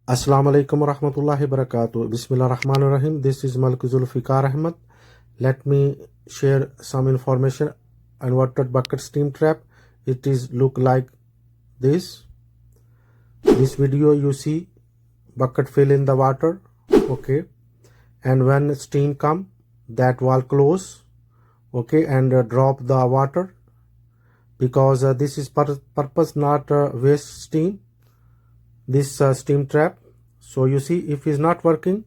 Assalamu alaikum wa rahmatullahi wa barakatuh. Bismillah ar-Rahman ar-Rahim. This is Malik Zulfikar Ahmed. Let me share some information. Inverted bucket steam trap. It is look like this. This video you see bucket fill in the water. Okay. And when steam come, that valve close. Okay. And drop the water. Because this is purpose not waste steam. This steam trap. So you see if it's not working,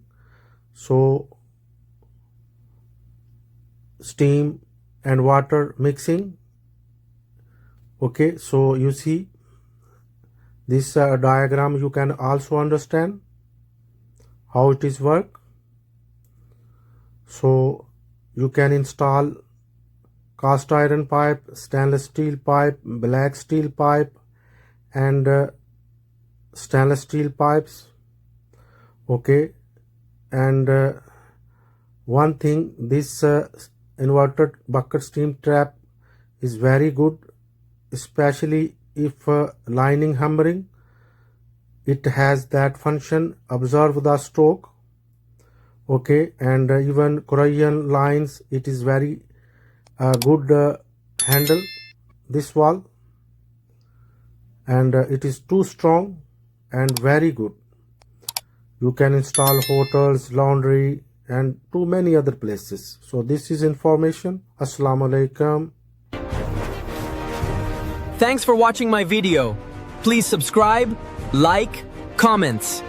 so steam and water mixing. Okay, so you see this diagram, you can also understand how it is work. So you can install cast iron pipe, stainless steel pipe, black steel pipe, and stainless steel pipes. Okay, and one thing, this inverted bucket steam trap is very good, especially if lining hammering. It has that function, observe the stroke. Okay, and even Korean lines, it is very good handle this valve, and it is too strong and very good. You can install hotels, laundry, and too many other places. So this is information. Assalamu alaikum. Thanks for watching my video. Please subscribe, like, comments.